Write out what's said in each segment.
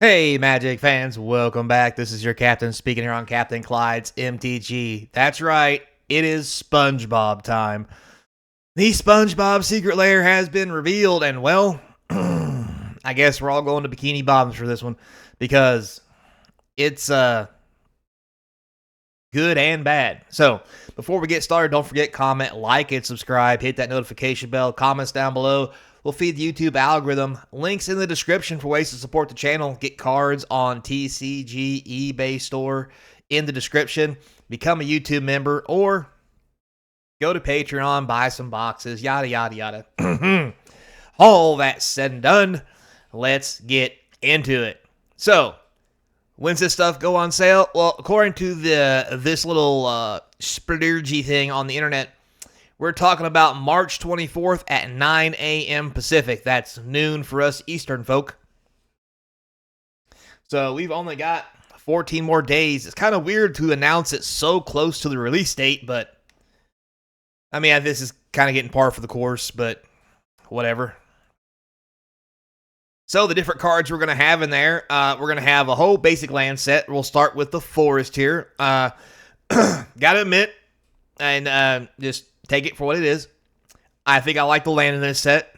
Hey, Magic fans, welcome back. This is your captain speaking here on Capnclydes MTG. That's right, it is SpongeBob time. The SpongeBob secret lair has been revealed, and well, I guess we're all going to Bikini Bottoms for this one because it's good and bad. So, before we get started, don't forget, comment, like, and subscribe. Hit that notification bell. Comments down below will feed the YouTube algorithm. Links in the description for ways to support the channel. Get cards on TCG eBay store in the description. Become a YouTube member or go to Patreon, buy some boxes, yada, yada, yada. All that said and done, let's get into it. So, when's this stuff go on sale? Well, according to this little splurgy thing on the internet, we're talking about March 24th at 9 a.m. Pacific. That's noon for us Eastern folk. So we've only got 14 more days. It's kind of weird to announce it so close to the release date, but I mean, this is kind of getting par for the course, but whatever. So the different cards we're going to have in there, we're going to have a whole basic land set. We'll start with the forest here. Gotta admit, and just take it for what it is, I think I like the land in this set,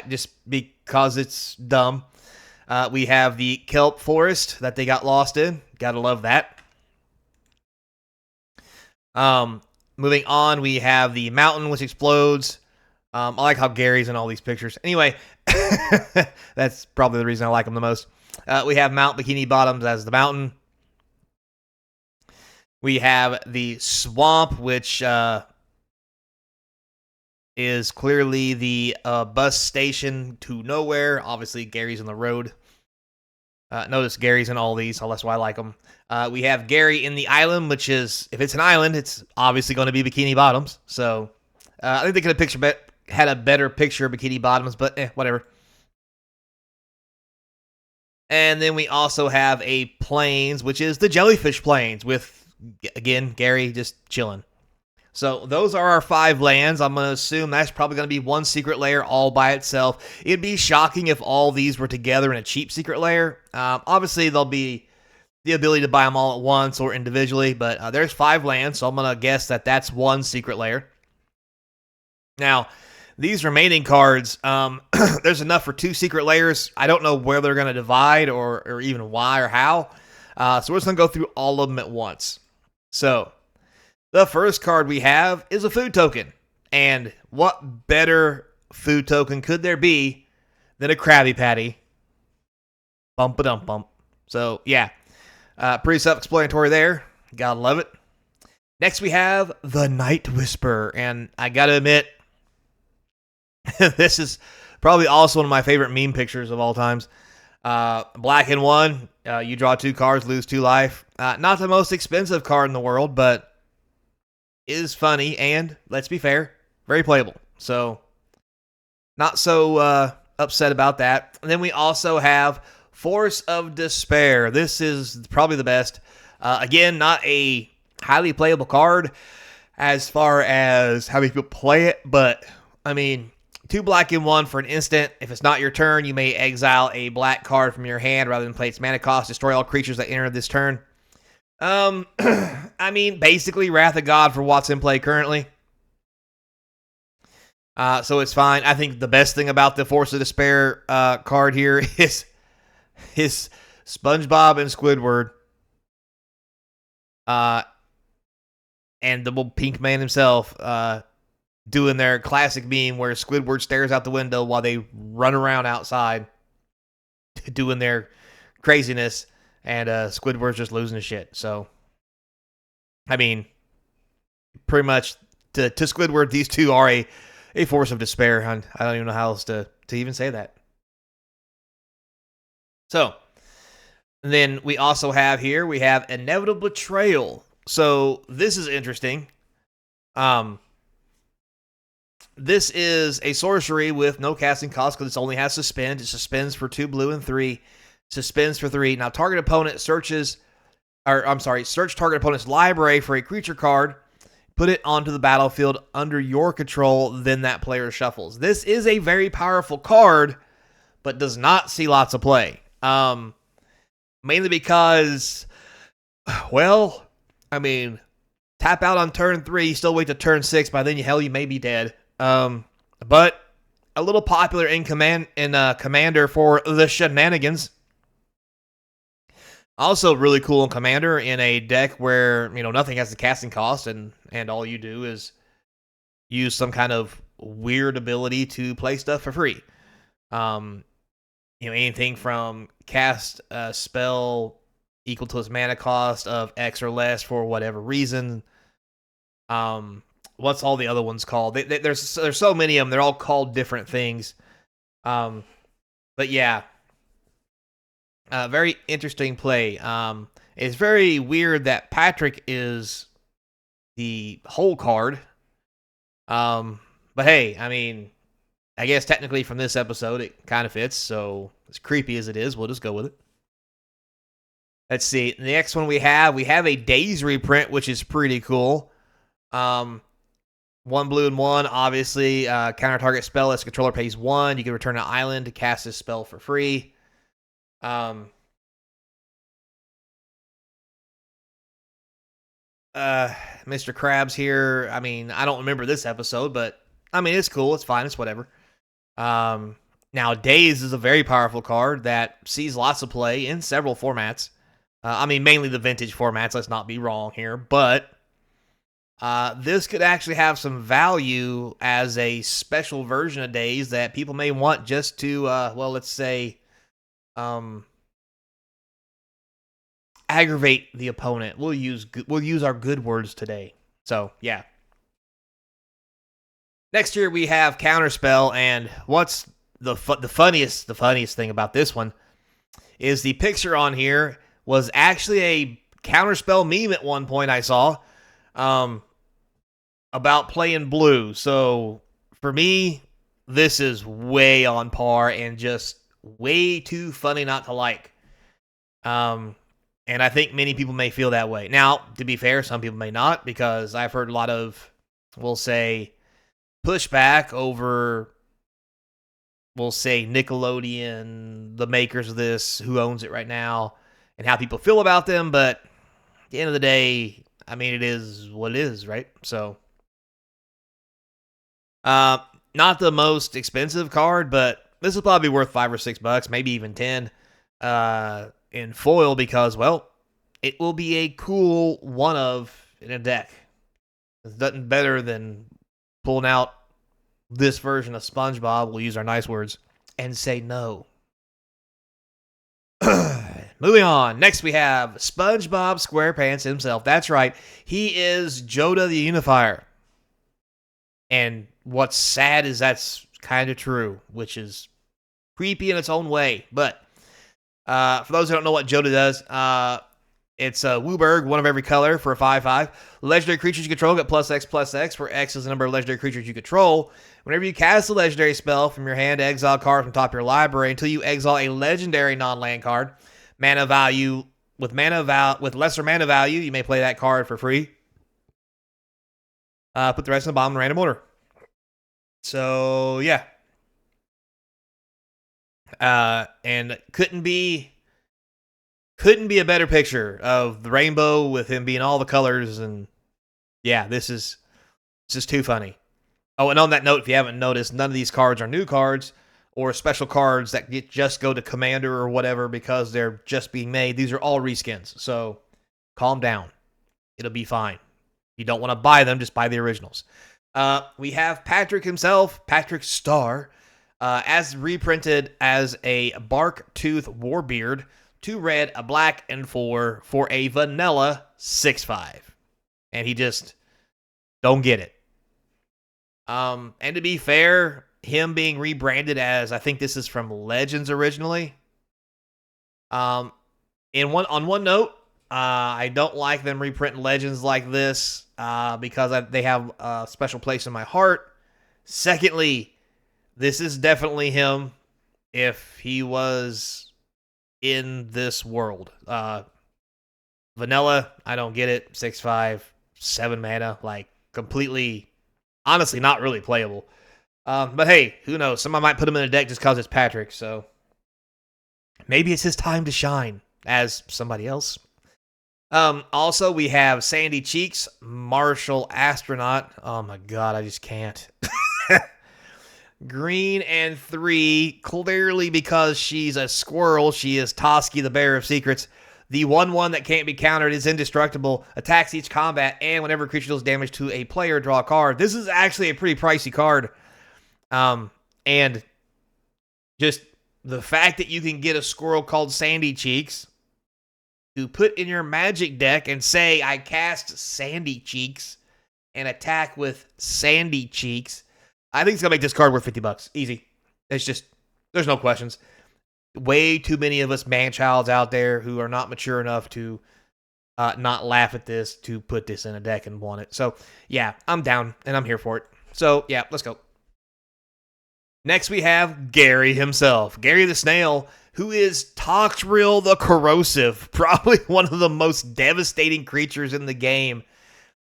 just because it's dumb. We have the kelp forest that they got lost in. Gotta love that. Moving on, we have the mountain, which explodes. I like how Gary's in all these pictures. Anyway, that's probably the reason I like him the most. We have Mount Bikini Bottoms as the mountain. We have the swamp, which is clearly the bus station to nowhere. Obviously, Gary's on the road. Notice Gary's in all these, so that's why I like them. We have Gary in the island, which is, if it's an island, it's obviously going to be Bikini Bottoms. So, I think they could have had a better picture of Bikini Bottoms, but whatever. And then we also have a plains, which is the jellyfish plains, with, again, Gary just chilling. So those are our 5 lands. I'm going to assume that's probably going to be one secret lair all by itself. It'd be shocking if all these were together in a cheap secret lair. Obviously, there'll be the ability to buy them all at once or individually, but there's 5 lands, so I'm going to guess that that's one secret lair. Now, these remaining cards, there's enough for 2 secret lairs. I don't know where they're going to divide or even why or how. So we're just going to go through all of them at once. So the first card we have is a food token. And what better food token could there be than a Krabby Patty? Bump-a-dump-bump. So, yeah. Pretty self-explanatory there. Gotta love it. Next we have the Night Whisperer. And I gotta admit, this is probably also one of my favorite meme pictures of all times. Black and 1. You draw 2 cards, lose 2 life. Not the most expensive card in the world, but is funny and, let's be fair, very playable. So, not so upset about that. And then we also have Force of Despair. This is probably the best. Again, not a highly playable card as far as how many people play it, but, I mean, 2 black and 1 for an instant. If it's not your turn, you may exile a black card from your hand rather than play its mana cost. Destroy all creatures that enter this turn. I mean, basically Wrath of God for what's in play currently. So it's fine. I think the best thing about the Force of Despair card here is SpongeBob and Squidward. And the little pink man himself doing their classic meme where Squidward stares out the window while they run around outside doing their craziness. And Squidward's just losing his shit. So, I mean, pretty much to Squidward, these two are a force of despair. I don't even know how else to even say that. So, and then we also have here, we have Inevitable Betrayal. So, this is interesting. This is a sorcery with no casting cost because it only has suspend. It suspends for 2 blue and 3. Suspends for 3. Now, target opponent search target opponent's library for a creature card, put it onto the battlefield under your control, then that player shuffles. This is a very powerful card, but does not see lots of play. Mainly because, well, I mean, tap out on turn 3, still wait to turn 6, by then you may be dead. But a little popular in Commander for the shenanigans. Also really cool in Commander in a deck where, nothing has the casting cost and all you do is use some kind of weird ability to play stuff for free. Anything from cast a spell equal to its mana cost of X or less for whatever reason. What's all the other ones called? There's so many of them. They're all called different things. But yeah, very interesting play. It's very weird that Patrick is the whole card. But hey, I mean, I guess technically from this episode it kind of fits. So as creepy as it is, we'll just go with it. Let's see. The next one we have a Days reprint, which is pretty cool. 1 blue and 1, obviously. Counter target spell as controller pays 1. You can return an island to cast this spell for free. Mr. Krabs here. I mean, I don't remember this episode, but I mean, it's cool. It's fine. It's whatever. Now, Days is a very powerful card that sees lots of play in several formats. I mean, mainly the vintage formats. Let's not be wrong here, but this could actually have some value as a special version of Days that people may want just to, let's say, aggravate the opponent. We'll use our good words today. So yeah. Next year we have Counterspell, and what's the funniest thing about this one is the picture on here was actually a Counterspell meme at one point I saw. About playing blue. So for me, this is way on par and just way too funny not to like. And I think many people may feel that way. Now, to be fair, some people may not, because I've heard a lot of, we'll say, pushback over, we'll say, Nickelodeon, the makers of this, who owns it right now, and how people feel about them. But at the end of the day, I mean, it is what it is, right? So, not the most expensive card, but this will probably be worth $5 or $6, maybe even 10, in foil, because, well, it will be a cool one of in a deck. It's nothing better than pulling out this version of SpongeBob, we'll use our nice words, and say no. Moving on. Next we have SpongeBob SquarePants himself. That's right. He is Joda the Unifier. And what's sad is that's kind of true, which is creepy in its own way. But for those who don't know what Joda does, it's a Wooburg, one of every color for a 5/5. Legendary creatures you control get +X/+X, where X is the number of legendary creatures you control. Whenever you cast a legendary spell from your hand, exile a card from top of your library until you exile a legendary non-land card. Mana value with lesser mana value, you may play that card for free. Put the rest in the bottom in random order. So yeah. And couldn't be a better picture of the rainbow with him being all the colors, and yeah, this is too funny. Oh, and on that note, if you haven't noticed, none of these cards are new cards or special cards that just go to Commander or whatever because they're just being made. These are all reskins, so calm down. It'll be fine. If you don't want to buy them, just buy the originals. We have Patrick himself, Patrick Star, as reprinted as a Bark Tooth Warbeard. 2 red, a black, and 4 for a vanilla 6/5. And he just don't get it. And to be fair, him being rebranded as, I think this is from Legends originally. On one note, I don't like them reprinting Legends like this because they have a special place in my heart. Secondly, this is definitely him if he was in this world. Vanilla, I don't get it. 6/5, 7 mana, like completely, honestly, not really playable. But hey, who knows? Somebody might put him in a deck just because it's Patrick, so maybe it's his time to shine. as somebody else. Also, we have Sandy Cheeks, Martial Astronaut. Oh my god, I just can't. Green and 3, clearly because she's a squirrel. She is Toski, the Bearer of Secrets. The 1/1 that can't be countered is indestructible, attacks each combat, and whenever a creature deals damage to a player, draw a card. This is actually a pretty pricey card. And just the fact that you can get a squirrel called Sandy Cheeks to put in your Magic deck and say, I cast Sandy Cheeks and attack with Sandy Cheeks, I think it's going to make this card worth $50. Easy. It's just, there's no questions. Way too many of us man-childs out there who are not mature enough to not laugh at this, to put this in a deck and want it. So, yeah, I'm down, and I'm here for it. So, yeah, let's go. Next, we have Gary himself. Gary the Snail, who is Toxrill the Corrosive. Probably one of the most devastating creatures in the game.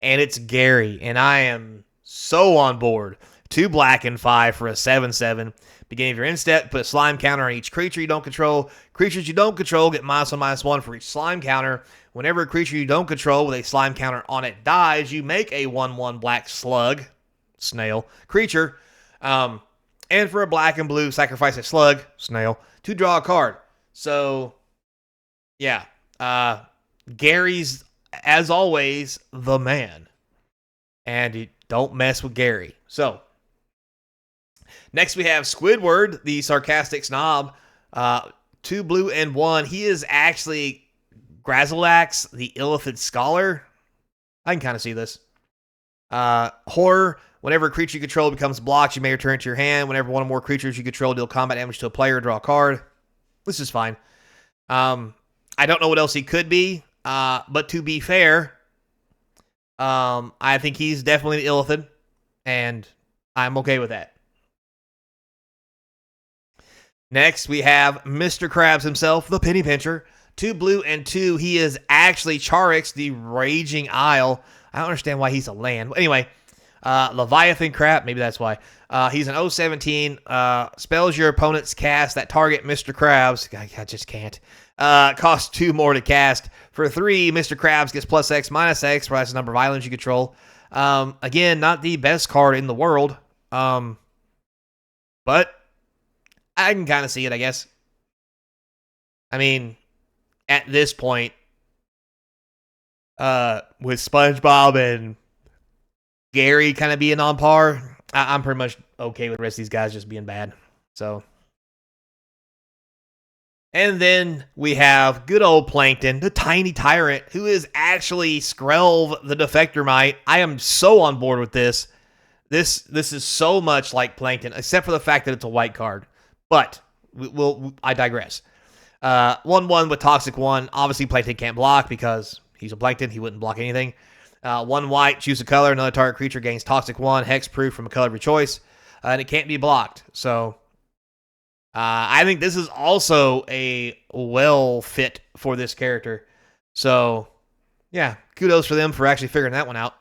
And it's Gary, and I am so on board. 2 black and 5 for a 7/7. Beginning of your end step, put a slime counter on each creature you don't control. Creatures you don't control get -1/-1 for each slime counter. Whenever a creature you don't control with a slime counter on it dies, you make a 1/1 black slug, snail, creature. And for a black and blue, sacrifice a slug, snail, to draw a card. So, yeah. Gary's, as always, the man. And you don't mess with Gary. So, next we have Squidward, the sarcastic snob. 2 blue and 1. He is actually Grazalax, the Illithid Scholar. I can kind of see this. Horror. Whenever a creature you control becomes blocked, you may return it to your hand. Whenever one or more creatures you control deal combat damage to a player, draw a card. This is fine. I don't know what else he could be. But to be fair, I think he's definitely the Illithid. And I'm okay with that. Next, we have Mr. Krabs himself, the Penny Pincher. 2 blue and 2. He is actually Charix, the Raging Isle. I don't understand why he's a land. But anyway, Leviathan Crap, maybe that's why. He's an 0/17. Spells your opponent's cast that target Mr. Krabs. I just can't. Costs 2 more to cast. For 3, Mr. Krabs gets +X/-X for the number of islands you control. Again, not the best card in the world. But I can kind of see it, I guess. I mean, at this point, with SpongeBob and Gary kind of being on par, I'm pretty much okay with the rest of these guys just being bad. So, and then we have good old Plankton, the tiny tyrant, who is actually Skrelv, the Defector Mite. I am so on board with this. This is so much like Plankton, except for the fact that it's a white card. But I digress. 1/1 with Toxic 1. Obviously, Plankton can't block because he's a Plankton. He wouldn't block anything. 1 white, choose a color. Another target creature gains Toxic 1, hexproof from a color of your choice. And it can't be blocked. So, I think this is also a well fit for this character. So, yeah, kudos for them for actually figuring that one out.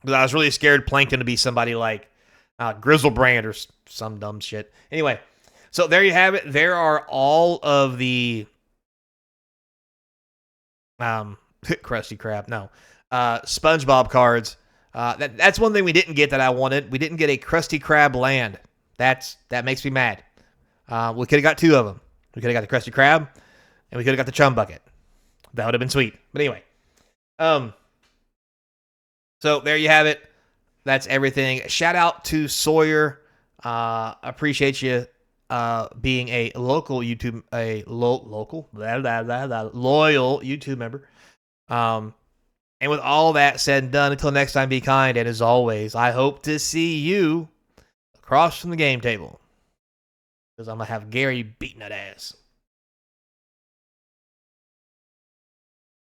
Because I was really scared Plankton to be somebody like Grizzlebrand or some dumb shit. Anyway, so there you have it. There are all of the Krusty Krab. No. SpongeBob cards. That's one thing we didn't get that I wanted. We didn't get a Krusty Krab land. That makes me mad. We could have got 2 of them. We could have got the Krusty Krab, and we could have got the Chum Bucket. That would have been sweet. But anyway. So there you have it. That's everything. Shout out to Sawyer. Appreciate you being a loyal YouTube member. And with all that said and done, until next time, be kind. And as always, I hope to see you across from the game table, because I'm going to have Gary beating that ass.